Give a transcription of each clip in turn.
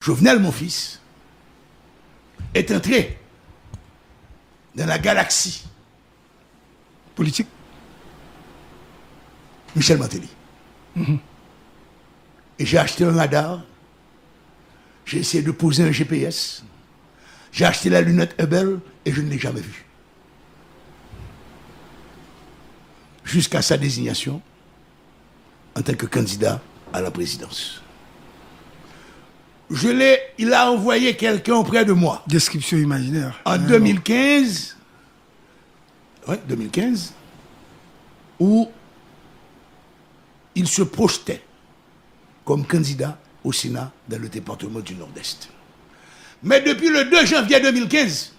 Jovenel, mon fils, est entré dans la galaxie politique. Michel Martelly. Et j'ai acheté un radar, j'ai essayé de poser un GPS, j'ai acheté la lunette Hubble et je ne l'ai jamais vu. Jusqu'à sa désignation en tant que candidat à la présidence. Il a envoyé quelqu'un auprès de moi. Description imaginaire. En 2015, ouais, 2015, où il se projetait comme candidat au Sénat dans le département du Nord-Est. Mais depuis le 2 janvier 2015,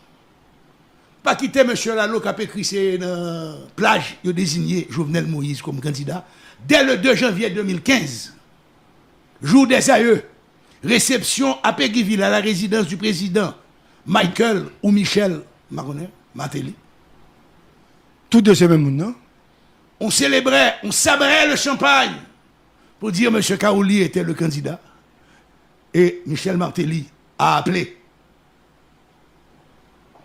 pas quitter M. Lalo qui a écrit c'est dans plage, il a désigné Jovenel Moïse comme candidat. Dès le 2 janvier 2015, jour des aïeux, réception à Péguiville, à la résidence du président Michael ou Michel Martelly. Tout de ces mêmes monde, non? On célébrait, on sabrait le champagne pour dire M. Kaouli était le candidat. Et Michel Martelly a appelé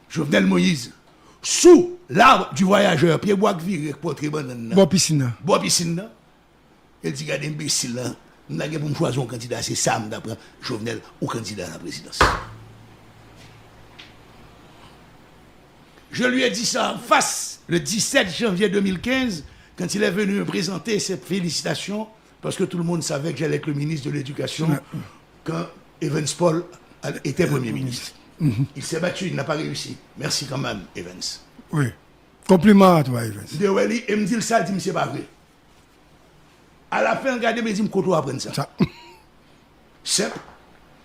Jovenel Moïse sous l'arbre du voyageur, Pierre Bois-Viré, portrait banane. Bois piscine. Bois piscine. Il dit, regardez, imbécile, là, nous avons pour me choisir un candidat, c'est Sam d'après Jovenel ou candidat à la présidence. Je lui ai dit ça en face le 17 janvier 2015, quand il est venu me présenter cette félicitation, parce que tout le monde savait que j'allais être le ministre de l'Éducation quand Evans Paul était Premier ministre. Il s'est battu, il n'a pas réussi. Merci quand même, Evans. Oui. Compliment à toi, Evans. Il me dit ça, il dit, c'est pas vrai. À la fin, regardez, il me dit, je vais apprendre ça. C'est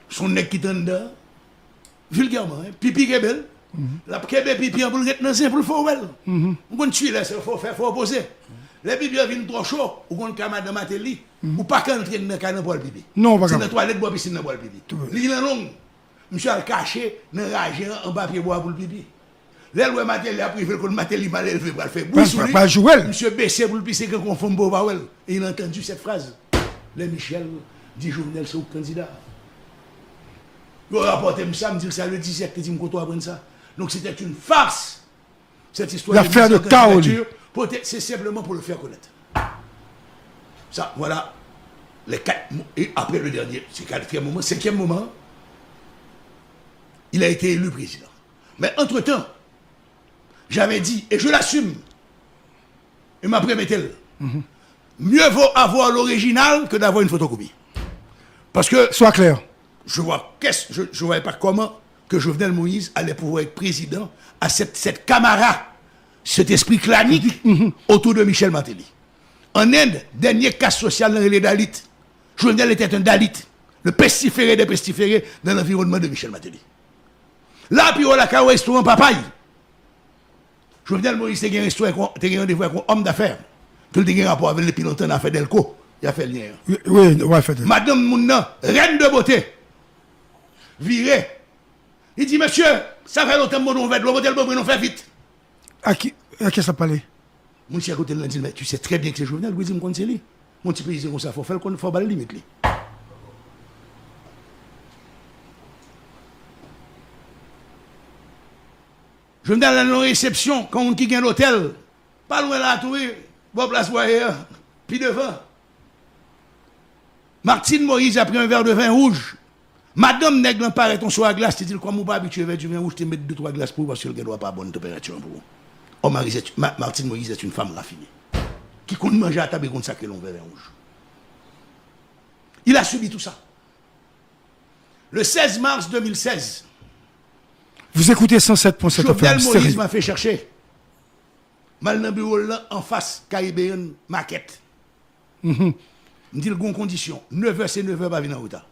son nez qui est dedans, vulgairement, hein? Pipi qui est belle. La kebe pipi en pour le c'est pour le faire well. On peut tuer là, il faut faire, faut opposer. Les pipi viennent trop chaud, ou qu'on camarade de Martelly, ou pas qu'entrer dans le canne pour le pipi. Non, pas c'est dans la toilette bois piscine pour le pipi. L'île en long, monsieur a caché dans rage en papier bois pour le pipi. Là le Martelly a privé que le Martelly mal élevé pour le faire. Pas jouer. Monsieur baissé pour le pisser que confond beau pas well. Et il a entendu cette phrase. Le Michel dit Jovenel c'est au candidat. Il a rapporté ça, me dit ça le 17, il dit me apprendre ça. Donc c'était une farce, cette histoire. L'affaire de Kaouli. C'est simplement pour le faire connaître. Ça, voilà les 4 mots. Et après le dernier, c'est 4e moment, 5e moment, il a été élu président. Mais entre-temps, j'avais dit, et je l'assume, et ma prémételle, mieux vaut avoir l'original que d'avoir une photocopie. Parce que... Sois clair. Je ne voyais pas comment que Jovenel Moïse allait pouvoir être président à cette camarade, cet esprit clanique autour de Michel Martelly. En Inde, dernier cas social dans les Dalits, Jovenel était un Dalit, le pestiféré des pestiférés dans l'environnement de Michel Martelly. Là, puis on a un restaurant papaye. Jovenel Moïse était un restaurant, était un rendez-vous avec un homme d'affaires, qui a un rapport avec les pilotes d'affaires d'Elco. Il a fait le lien. Oui, ouais, fait. Madame Mouna, reine de beauté, virée. Il dit, monsieur, ça fait longtemps que nous va l'hôtel, nous fait vite. À qui ça parlait? Mon cher côté, il dit, mais tu sais très bien que c'est Jovenel, oui, dis-moi c'est lui. Mon petit pays, comme ça, il faut faire le faut baler limite. Jovenel a une réception, quand on quitte l'hôtel, pas loin là, tout, bon place, puis devant. Martine Moïse a pris un verre de vin rouge. Madame Nègre paraît ton soir à glace, tu dis comment vous pas habitué avec du vin rouge, tu mets 2-3 glaces pour parce qu'elle ne doit pas bonne température pour vous. Oh, Martine Moïse est une femme raffinée qui compte manger à table et compte sacré long verre rouge. Il a subi tout ça. Le 16 mars 2016, vous écoutez 107.7 Jovenel Moïse m'a fait chercher. Mal dans bureau là, en face, Caribbean Maquette. Me dit le bon condition. 9h, c'est 9h, pas venir en retard.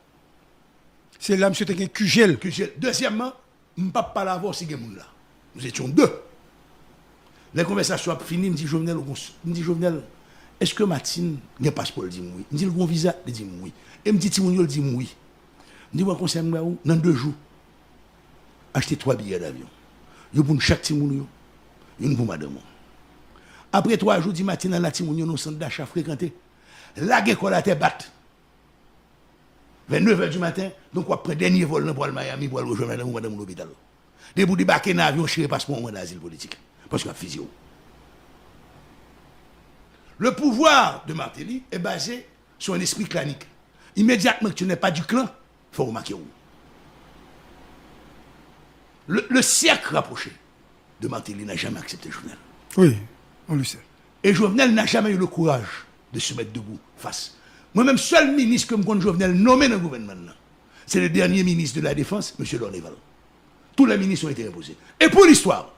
C'est là, monsieur, tu as un QGL. Deuxièmement, je ne peux pas l'avoir si quelqu'un là. Nous étions 2. Les conversations ont fini, me dit Jovenel, est-ce que Martine a un passeport? Il dit oui. Me dit le bon visa? Il dit oui. Et me dit Timounio, il dit oui. Me dit, moi, conseil, dans 2 jours, acheter 3 billets d'avion. Yo pour chaque Timounio, une pour madame. Après 3 jours, dit Martine, la Timounio, nous centre d'achat fréquenté. La guécolle a été batte. Vers 9h du matin, donc on prend dernier vol pour le Miami pour aller rejoindre madame l'hôpital. Dès pour débarquer dans l'avion, je passeport au moins d'asile politique. Parce qu'il y a physio. Le pouvoir de Martelly est basé sur un esprit clanique. Immédiatement que tu n'es pas du clan, il faut remarquer où. Le cercle rapproché de Martelly n'a jamais accepté Jovenel. Oui, on le sait. Et Jovenel n'a jamais eu le courage de se mettre debout face. Moi-même, seul ministre que me compte Jovenel nommé dans le gouvernement, c'est le dernier ministre de la Défense, M. Lorneval. Tous les ministres ont été imposés. Et pour l'histoire,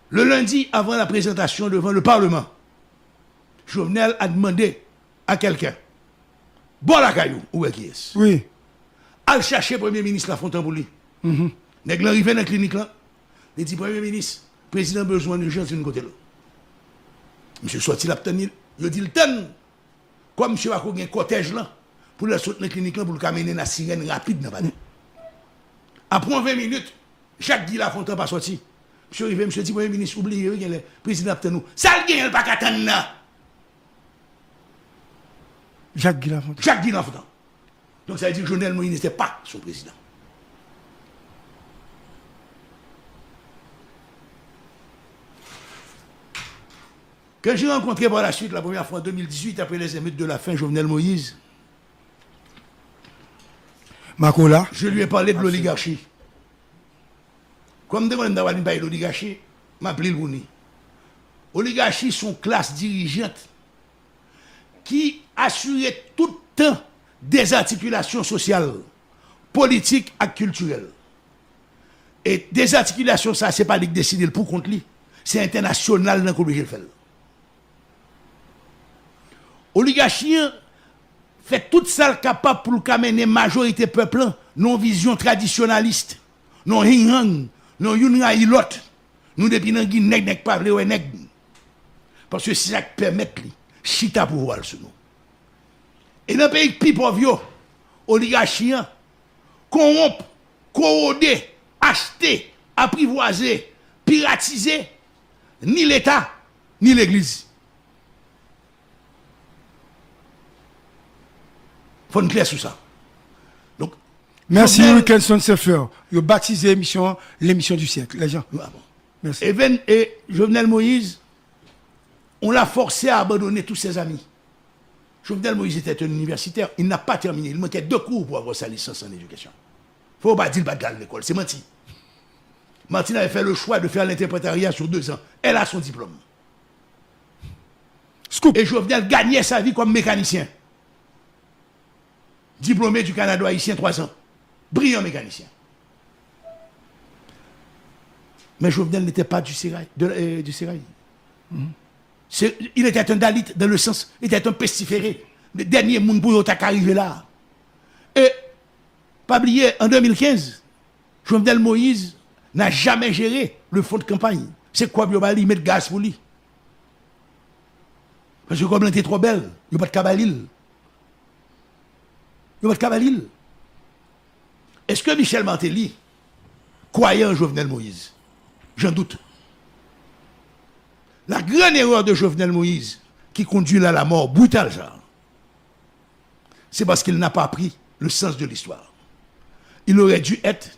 le lundi, avant la présentation devant le Parlement, Jovenel a demandé à quelqu'un, bon la caillou, où est qui est? Oui. À chercher le Premier ministre Lafontaine pour lui. Nèg l'arrivé dans la clinique là, il dit Premier ministre, président besoin d'urgence d'une côté là. Monsieur sorti la tenir, il dit le temps. Comme monsieur va un cortège là, pour le sortir dans la clinique là, pour le mener la sirène rapide dans le palais. Après 20 minutes, Jacques Guy Lafontaine pas sorti. Monsieur arrivé, monsieur dit Premier ministre, oubliez que le président a nous. Ça le gagne, pas qu'à attendre là. Jacques Guy Lafontaine. Jacques Guy Lafontaine. Donc ça veut dire que Jovenel Moïse n'était pas son président. Quand j'ai rencontré par la suite, la première fois en 2018, après les émeutes de la faim, Jovenel Moïse, Makola. je lui ai parlé de l'oligarchie. Comme demande d'avoir une baille d'oligarchie, m'a appelé le Bouni. Oligarchie sont classes dirigeantes qui assuraient tout le temps des articulations sociales, politiques et culturelles. Et des articulations, ça, c'est pas lui qui décide pour contre lui. C'est international dans le faire. Oligarchie fait tout ça capable pour mener la majorité peuple, non vision traditionnaliste, non hing non yunra ilot, nous depuis nan gi nèg pas vle nèg. Parce que c'est ça qui permet li chita pouvoir sur nous. Et dans le pays plus pauvre, oligarchie corrompre, corroder, acheter, apprivoiser, piratiser ni l'État ni l'Église. Faut une clair sur ça. Donc, Merci, Jovenel... Wilkinson Seffer. Vous baptisé l'émission du siècle. Les gens. Ah bon. Merci. Et Jovenel Moïse, on l'a forcé à abandonner tous ses amis. Jovenel Moïse était un universitaire. Il n'a pas terminé. Il manquait 2 cours pour avoir sa licence en éducation. Il ne faut pas dire qu'il n'a pas de l'école. C'est menti. Martine avait fait le choix de faire l'interprétariat sur 2 ans. Elle a son diplôme. Scoop. Et Jovenel gagnait sa vie comme mécanicien. Diplômé du Canada haïtien 3 ans. Brillant mécanicien. Mais Jovenel n'était pas du Sérail. Il était un Dalit dans le sens, il était un pestiféré. Le dernier monde pour arriver là. Et, pas oublier, en 2015, Jovenel Moïse n'a jamais géré le fonds de campagne. C'est quoi, il met de gaz pour lui. Parce que comme elle était trop belle, il n'y a pas de cabalil. Il n'y a pas de cabalil. Est-ce que Michel Martelly croyait en Jovenel Moïse? J'en doute. La grande erreur de Jovenel Moïse, qui conduit à la mort brutale, c'est parce qu'il n'a pas appris le sens de l'histoire. Il aurait dû être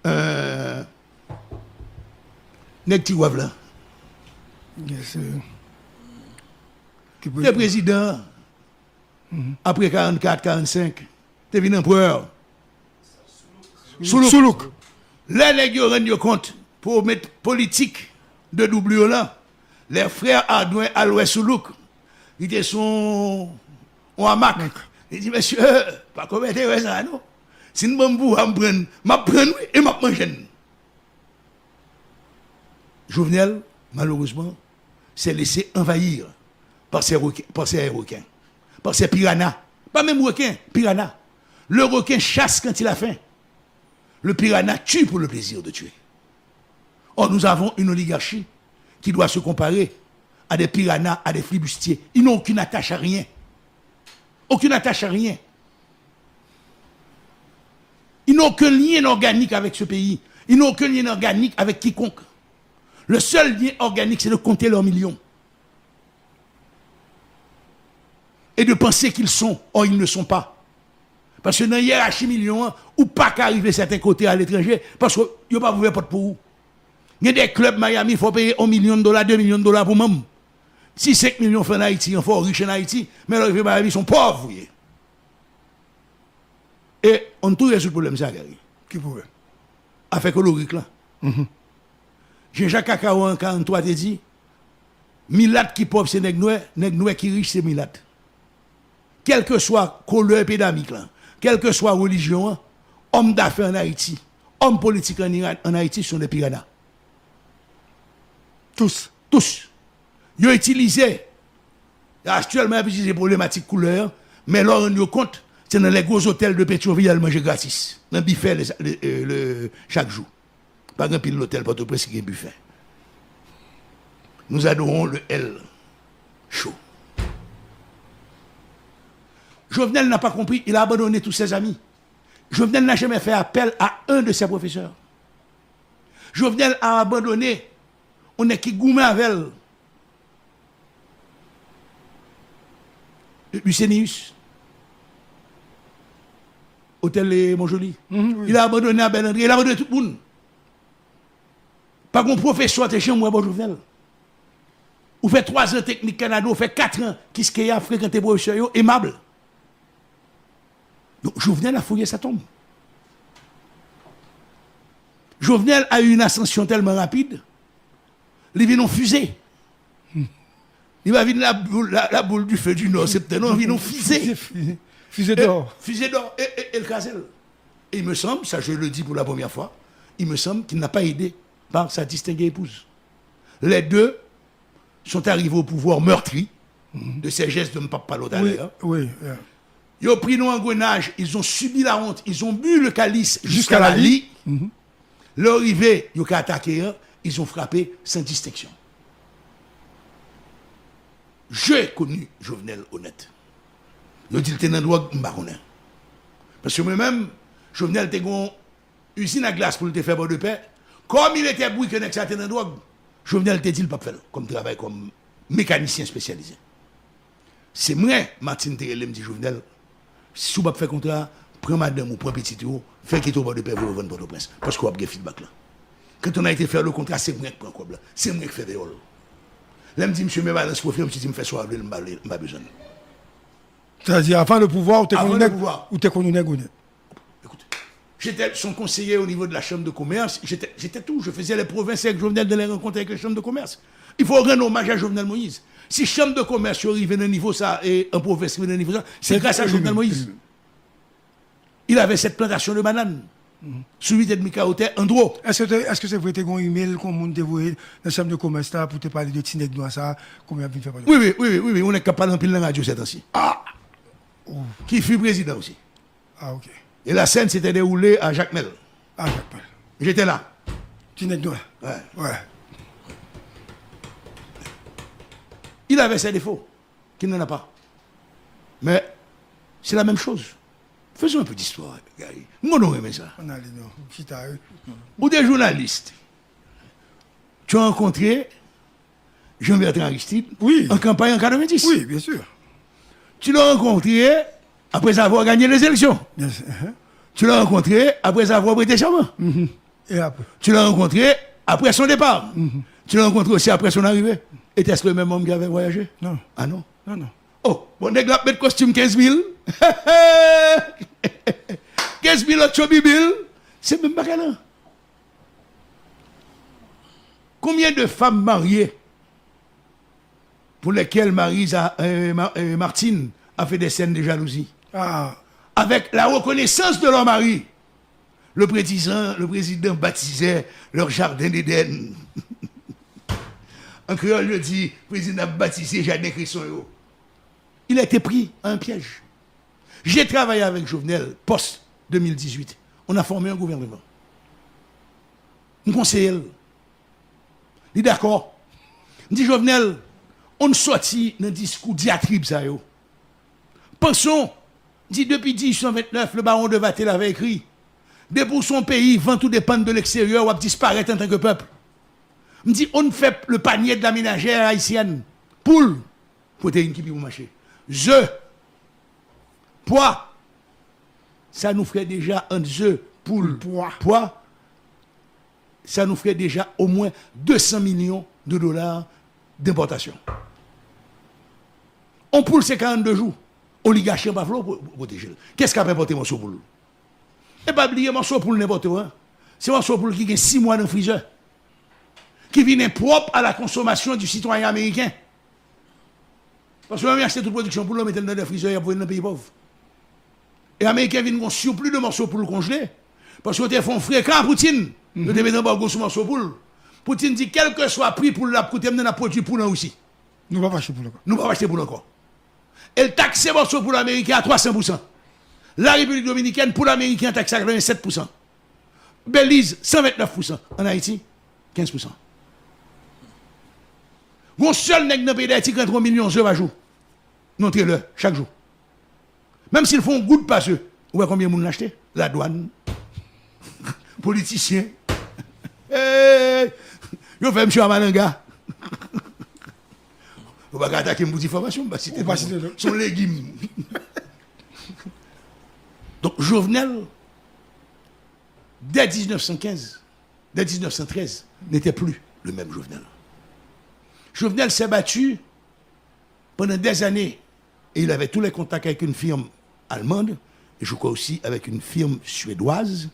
un nèg ti wave là. Yes, Le président, après 44, 45, t'es venu empereur. Soulouk. Les nèg yo rendent compte pour mettre politique de doublure là. Les frères Ardouin, Aloué Soulouk, ils étaient son hamac. Ils disent, monsieur, pas commettre ça, non? Si nous m'apprendre, et m'apprendre. Jovenel, malheureusement, s'est laissé envahir par ces requins, par ces piranhas. Pas même requins, piranhas. Le requin chasse quand il a faim. Le piranha tue pour le plaisir de tuer. Or, nous avons une oligarchie qui doit se comparer à des piranhas, à des flibustiers. Ils n'ont aucune attache à rien. Aucune attache à rien. Ils n'ont aucun lien organique avec ce pays. Ils n'ont aucun lien organique avec quiconque. Le seul lien organique, c'est de compter leurs millions. Et de penser qu'ils sont, or ils ne sont pas. Parce que dans la hiérarchie million, ou pas qu'arriver certains côtés à l'étranger, parce que vous pas ouvert porte pour vous. Il y a des clubs Miami, il faut payer $1 million, $2 millions pour même. Si 5 millions fait en Haïti, il faut riche en Haïti, mais les Miami sont pauvres. Vous voyez. Et on trouve ce problème, ça, Gary. Qui pourrait? Avec colorique là. Jean-Jacques Cacao en 43 te dit, Milat qui pauvre c'est nèg noir qui riche c'est Milat. Quelle que soit couleur pédamique là, quelle que soit religion, hommes d'affaires en Haïti, hommes politiques en Haïti sont des piranhas. Tous. Ils ont utilisé, actuellement, ils utilisent des problématiques couleur, mais là, on rend compte, c'est dans les gros hôtels de Pétionville, ils mangent gratis. Dans le buffet chaque jour. Pas grand pile l'hôtel, pas tout près, c'est un buffet. Nous adorons le L chaud. Jovenel n'a pas compris, il a abandonné tous ses amis. Jovenel n'a jamais fait appel à un de ses professeurs. Jovenel a abandonné, on est qui gourmet avec elle. Lucenius, Hôtel Montjoli. Oui. Il a abandonné à Bel-André, il a abandonné tout le monde. Pas mon professeur, t'es chez moi, bon Jovenel. Vous faites 3 ans technique Canada, vous faites 4 ans qui se a fréquenté professeur aimable. Donc Jovenel a fouillé sa tombe. Jovenel a eu une ascension tellement rapide, il vient en fusée. Il va venir la boule du feu du Nord, c'est non, il vient en fusée. Fusée d'or. Fusée d'or et le casel. Et il me semble, ça je le dis pour la première fois, il me semble qu'il n'a pas aidé par sa distinguée épouse. Les deux sont arrivés au pouvoir meurtri de ces gestes de Mpapa Lota. Oui. Ils ont pris nos engrenages, ils ont subi la honte, ils ont bu le calice jusqu'à la lie. Leur arrivée, ils ont attaqué, ils ont frappé sans distinction. J'ai connu Jovenel honnête. Ils dit qu'il était dans le droit de parce que moi-même, Jovenel était une usine à glace pour le faire de paix. Comme il était bruit que ça était dans le droit, Jovenel était dit le pas faire comme travail comme mécanicien spécialisé. C'est moi, Martine Terrel me dit Jovenel, si vous ne faites pas contrat, prends madame ou prends petit tour, fais qu'il y ait de paix pour vendre Port-au-Prince. Parce qu'on a un feedback là. Quand on a été faire le contrat, c'est moi qui prends quoi là. C'est moi qui fais des rôles. Là, me dit, monsieur, me balance pour faire, je me fais soir, je n'ai pas besoin. C'est-à-dire, avant le pouvoir, ou t'es connu Écoute, j'étais son conseiller au niveau de la chambre de commerce, j'étais tout, je faisais les provinces avec Jovenel de les rencontrer avec les chambres de commerce. Il faut rendre hommage à Jovenel Moïse. Si chambre de commerce arrive à un niveau ça, et un province arrive à un niveau ça, c'est grâce à Jovenel Moïse. Il avait cette plantation de bananes. Celui de Mikaote, Andro. Est-ce que c'est vrai que tu as un email qu'on m'a envoyé dans la chambre de commerce pour te parler de Tinec Noir ça, combien de faire? Oui, on est capable d'en parler dans la radio cette temps-ci. Qui fut président aussi. Ah, ok. Et la scène s'était déroulée à Jacmel. Ah, Jacmel. J'étais là. Tinec Noir. Ouais. Il avait ses défauts, qu'il n'en a pas. Mais c'est la même chose. Faisons un peu d'histoire, Gary. Moi, on aimé ça. Ou des journalistes. Tu as rencontré Jean-Bertrand Aristide en campagne en 90. Oui, bien sûr. Tu l'as rencontré après avoir gagné les élections. Bien sûr. Tu l'as rencontré après avoir prêté serment. Et après? Tu l'as rencontré après son départ. Tu l'as rencontré aussi après son arrivée. Était-ce le même homme qui avait voyagé? Non. Ah non? Non. Oh, bon, nèg la mettre costume 15 000. 15 000 autres bibil. C'est même pas là. Combien de femmes mariées pour lesquelles Martine a fait des scènes de jalousie? Avec la reconnaissance de leur mari. Le président baptisait leur jardin d'Éden. En créole, je dis, le président a baptisé Jardin Crisson. Il a été pris à un piège. J'ai travaillé avec Jovenel, post-2018. On a formé un gouvernement. Un conseiller. Il est d'accord. Il dit, Jovenel, on sortit dans un discours diatribe, ça. Pensons, dit depuis 1829, le baron de Vatel avait écrit, dès pour son pays, vent tout dépend de l'extérieur, ou disparaître en tant que peuple. Me dit, on fait le panier de la ménagère haïtienne. Poule, protéines qui peut marcher. Pois, ça nous ferait déjà un œuf pour le poids, ça nous ferait déjà au moins 200 millions de dollars d'importation. On poule ces 42 jours. Oligarchie pas pour protéger. Qu'est-ce qu'a importé morceau poule? Et pas oublier morceau poule n'importe où. C'est morceau poule qui a 6 mois dans le freezer. Qui vient propre à la consommation du citoyen américain. Parce que même acheter toute production pour le mettre dans le freezer pour dans le pays pauvre. Et les Américains viennent un surplus de morceaux pour le congeler. Parce qu'ils font fréquent à Poutine. Ils te mettent un bargo sur morceau poule. Poutine dit quel que soit le prix pour la coûter, nous avons produit pour nous aussi. Nous ne pouvons pas acheter pour le corps. Nous ne pouvons pas acheter pour encore. Elle taxe les morceaux pour l'Américain à 300%. La République dominicaine pour l'Américain taxe à 87%. Belize, 129%. En Haïti, 15%. Mon seul nègre dans le pays d'Haïti qui rentre 1 million d'euros par jour. Non, le chaque jour. Même s'ils font goutte par eux, vous voyez combien de monde l'acheter? La douane, politiciens. Hey, je fais monsieur Amalanga. Vous ne pouvez pas attaquer une petite formation, son légume. Donc, Jovenel, dès 1915, dès 1913, n'était plus le même Jovenel. Jovenel s'est battu pendant des années et il avait tous les contacts avec une firme allemande et je crois aussi avec une firme suédoise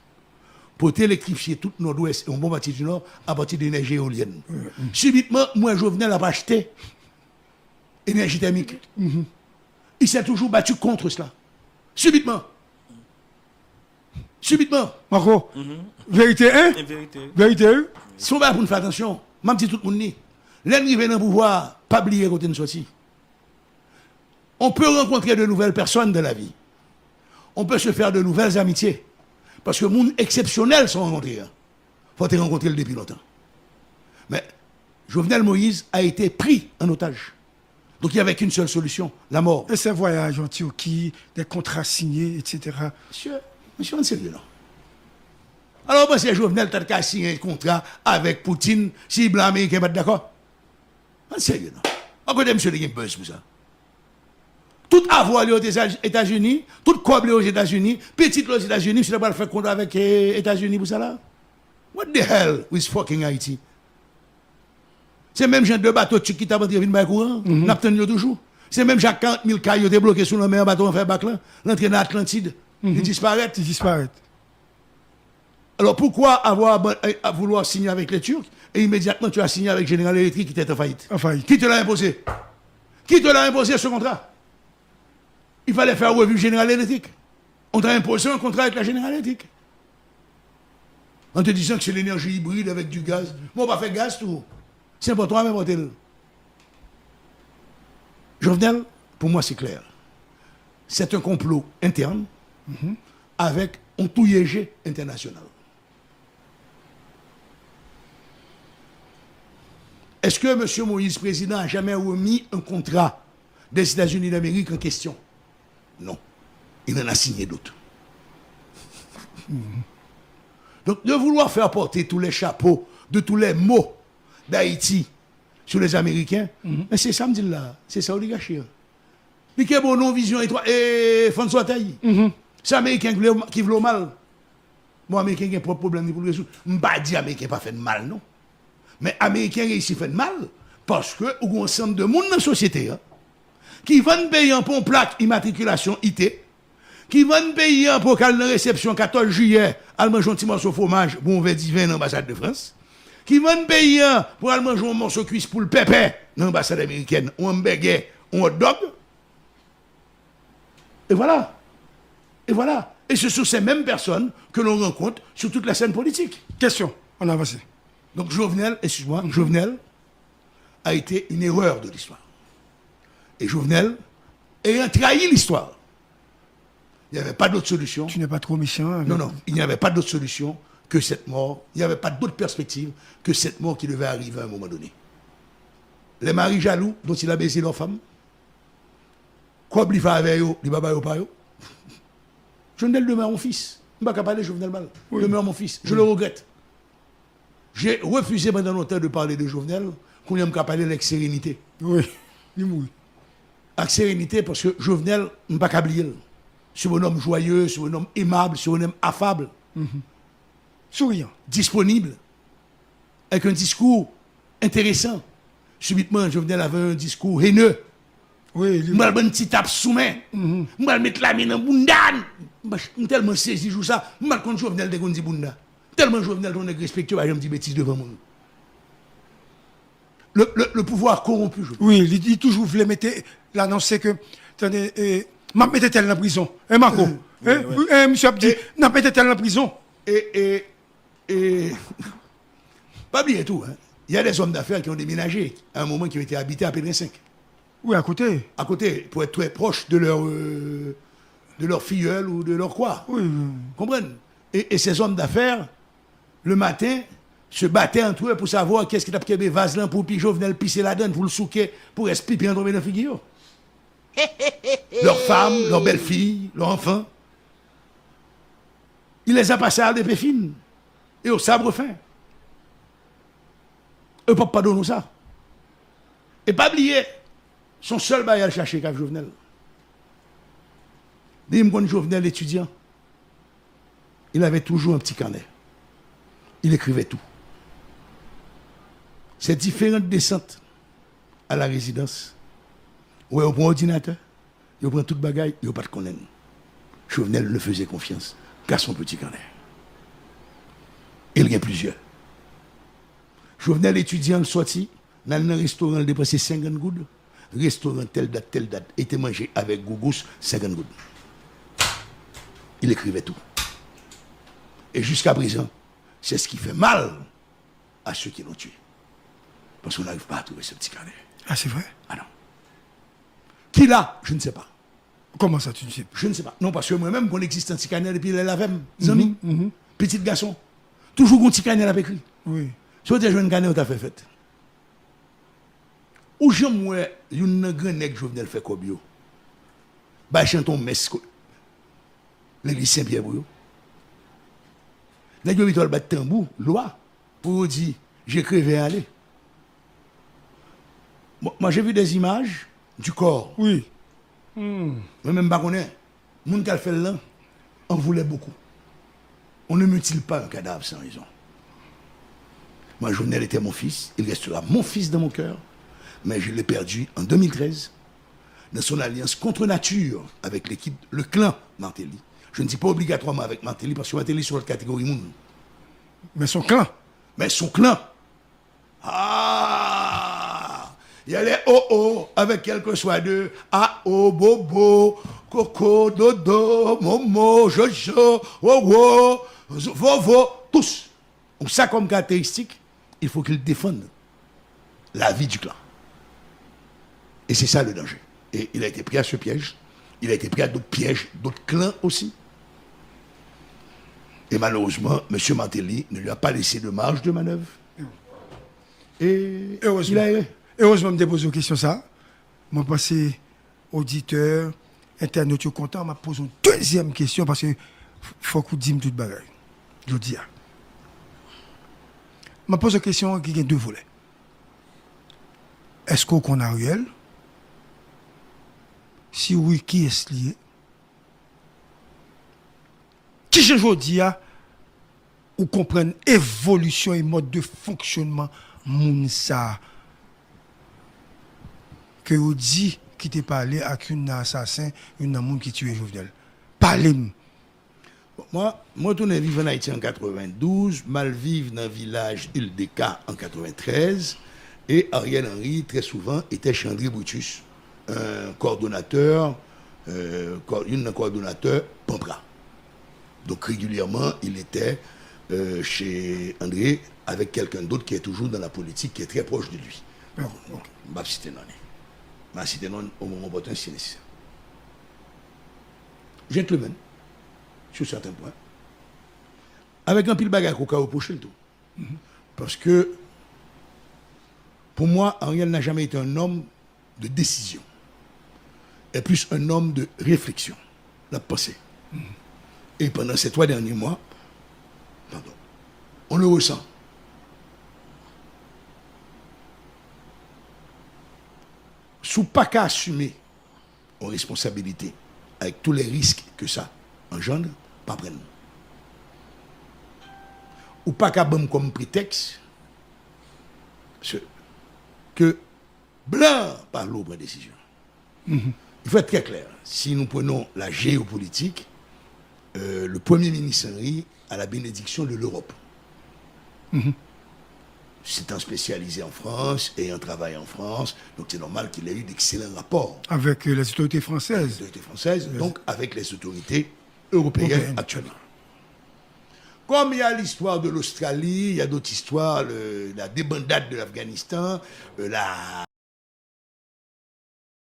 pour électrifier tout le nord-ouest et un bon partie du nord à partir d'énergie éolienne. Subitement, moi, Jovenel a acheté énergie thermique. Il s'est toujours battu contre cela. Subitement. Subitement. Marco, vérité, hein? Vérité, hein? Si on va pour nous faire attention, même si tout le monde dit, l'ennemi vient dans le pouvoir, pas oublier côté de sortie. On peut rencontrer de nouvelles personnes dans la vie. On peut se faire de nouvelles amitiés. Parce que les gens exceptionnels sont rencontrés. Il faut les rencontrer depuis longtemps. Mais Jovenel Moïse a été pris en otage. Donc il n'y avait qu'une seule solution, la mort. Et ces voyages en Turquie, des contrats signés, etc. Monsieur, on sait non. Alors, moi, c'est Jovenel qui a signé un contrat avec Poutine, si blanc américain n'est pas d'accord. On sait non. On connaît monsieur le buzz pour ça. Tout avoir aux États-Unis, tout coble aux États-Unis, petit aux États-Unis, je ne pas faire contrat avec les États-Unis pour ça là. What the hell with fucking Haïti? C'est même genre de bateaux qui t'a vendu par courant, n'a pas toujours. C'est même Jacques 40 000 cailloux débloqués sur le mer, bateau en fait bac là, l'entrée dans l'Atlantide, ils disparaissent. Ils disparaissent. Alors pourquoi à vouloir signer avec les Turcs et immédiatement tu as signé avec General Electric qui était en faillite? Qui te l'a imposé? Qui te l'a imposé ce contrat? Il fallait faire revue General Electric. On t'a imposé un contrat avec la General Electric. En te disant que c'est l'énergie hybride avec du gaz. Bon, on va faire gaz tout. C'est important à m'importer. Jovenel, pour moi, c'est clair. C'est un complot interne avec un touillégé international. Est-ce que M. Moïse, président, a jamais remis un contrat des États-Unis d'Amérique en question? Non. Il en a signé d'autres. Donc, de vouloir faire porter tous les chapeaux de tous les mots d'Haïti sur les Américains, mais c'est ça, me dit là. C'est ça, oligarchie. Mais quel bon non-vision et François Tailly. C'est Américain qui veut mal. Moi, Américain qui a un problème pour le résoudre. Je ne dis pas que Américain pas fait de mal, non. Mais Américain réussit fait de mal parce que il y a un ensemble de monde dans la société qui vont payer pour une plaque immatriculation IT, qui vont payer pour qu'elle réception 14 juillet, elle mange un petit morceau de fromage pour un verre divin dans l'ambassade de France, qui vont payer pour aller manger un morceau de cuisse pour le pépé dans l'ambassade américaine, ou un burger, ou un hot dog. Et voilà. Et voilà. Et ce sont ces mêmes personnes que l'on rencontre sur toute la scène politique. Question, on avance. Donc Jovenel, excuse-moi, Jovenel a été une erreur de l'histoire. Et Jovenel ayant trahi l'histoire. Il n'y avait pas d'autre solution. Tu n'es pas trop méchant. Avec... Non, il n'y avait pas d'autre solution que cette mort. Il n'y avait pas d'autre perspective que cette mort qui devait arriver à un moment donné. Les maris jaloux dont il a baisé leur femme, quoi il fait avec eux, il va pas eux. Jovenel demeure mon fils. Je ne vais pas parler de Jovenel mal. Oui. Demeure mon fils. Je le regrette. J'ai refusé pendant longtemps de parler de Jovenel, qu'on aime qu'à parler avec sérénité. Oui, il mouille. Avec sérénité, parce que Jovenel, je ne vais pas oublier. sur un homme joyeux, sur un homme aimable, sur un homme affable, Souriant. disponible, avec un discours intéressant. Subitement, Jovenel avait un discours haineux. Oui, Je vais mettre un petit tape sous main. Je vais mettre la main dans Bundan. Je suis tellement saisi de ça. Je vais contre Jovenel de Gondi Bunda. Tellement Jovenel est respectueux, je me dis bêtises devant moi. Le pouvoir corrompu, je oui, il toujours voulait mettre l'annoncer que, attendez, m'a mettre tel en prison. Marco, monsieur Abdi, n'a pas été tel en prison. Et pas bien tout, hein. Il y a des hommes d'affaires qui ont déménagé à un moment qui ont été habités à Pédrin 5. Oui, à côté. À côté, pour être très proche de leur filleule ou de leur quoi. Oui. Comprenez? Et ces hommes d'affaires, le matin, se battaient entre eux pour savoir qu'est-ce qui t'a pris des vases là pour piger, venir le pisser la donne, pour le souquer, pour respirer bien tomber dans la figure. Leurs femmes, leurs belles-filles, leurs enfants. Il les a passés à l'épée fine et au sabre fin. Eux ne peuvent pas donner ça. Et pas oublier, son seul bail à chercher qu'avec Jovenel. Dis-moi, Jovenel, étudiant, il avait toujours un petit carnet. Il écrivait tout. Ces différentes descentes à la résidence, où on prend l'ordinateur, on prend toute bagaille, il n'y a pas de connaître. Jovenel ne faisait confiance qu'à son petit carnet. Il y en a plusieurs. Jovenel étudiant le sorti, dans un restaurant, il dépensait 50 gouttes. Restaurant telle date, était mangé avec Gougous, 50 gouttes. Il écrivait tout. Et jusqu'à présent, c'est ce qui fait mal à ceux qui l'ont tué. Parce qu'on n'arrive pas à trouver ce petit carnet. Ah, c'est vrai? Ah non. Qui l'a? Je ne sais pas. Comment ça, tu ne sais pas? Je ne sais pas. Non, parce que moi-même, qu'on existe un petit carnet depuis l'avait, amis, petit garçon. Toujours un petit carnet à écrit. Oui. Si vous avez un carnet, vous avez fait. Ou j'aime, moi, une grande nègre Jovenel fait comme yo. Bah, chanton mesco. L'église Saint-Pierre-Bouillot. Nègre yo vitol bat tambour, loi, pour dire, j'écrivais aller. Moi, j'ai vu des images du corps. Oui. Moi-même, pas connaître. Moun qui a fait là, on voulait beaucoup. On ne mutile pas un cadavre sans raison. Moi, Jovenel était mon fils. Il restera mon fils dans mon cœur. Mais je l'ai perdu en 2013 dans son alliance contre nature avec l'équipe, le clan Martelly. Je ne dis pas obligatoirement avec Martelly parce que Martelly est sur la catégorie monde. Mais son clan. Mais son clan. Ah! Il y a les oh avec quel que soit de A-O, Bobo, Coco, Dodo, Momo, Jojo, Wowo, Vovo, tous. Donc ça comme caractéristique, il faut qu'ils défendent la vie du clan. Et c'est ça le danger. Et il a été pris à ce piège. Il a été pris à d'autres pièges, d'autres clans aussi. Et malheureusement, M. Martelly ne lui a pas laissé de marge de manœuvre. Et heureusement. il a erré. Heureusement, je me dépose une question ça. Je passé auditeur, internaute, je suis content. Je me pose une deuxième question parce que faut que vous dise tout bagaille. Je dis. Je me pose une question qui a deux volets. Est-ce qu'on connaît Ariel? Si oui, qui est-ce lié? Qui je dis ou comprendre évolution et mode de fonctionnement Mounsa que vous dit qui t'a parlé avec un assassin, un homme qui tue Jovenel. Parlez-moi. Moi, je suis vivre en Haïti en 92, mal vivre dans le village Île-des-Cas en 93, et Ariel Henry, très souvent, était chez André Brutus, un coordonnateur, Pampra. Donc régulièrement, il était chez André avec quelqu'un d'autre qui est toujours dans la politique, qui est très proche de lui. Donc, je vais citer non. Je vais citer non au moment opportun si nécessaire. Gentleman, sur certains points, avec un pile bagage qu'on a reproché le tout. Parce que, pour moi, Ariel n'a jamais été un homme de décision. Et plus un homme de réflexion, la pensée. Et pendant ces 3 derniers mois, on le ressent. Sous pas qu'à assumer aux responsabilités avec tous les risques que ça engendre, pas prendre. Ou pas qu'à bon comme prétexte que blanc par l'eau prend décision. Il faut être très clair. Si nous prenons la géopolitique, le Premier ministre Henry a la bénédiction de l'Europe. C'est un spécialisé en France et un travail en France, donc c'est normal qu'il ait eu d'excellents rapports Avec les autorités françaises. les autorités françaises, donc avec les autorités européennes actuellement. Comme il y a l'histoire de l'Australie, il y a d'autres histoires, la débandade de l'Afghanistan,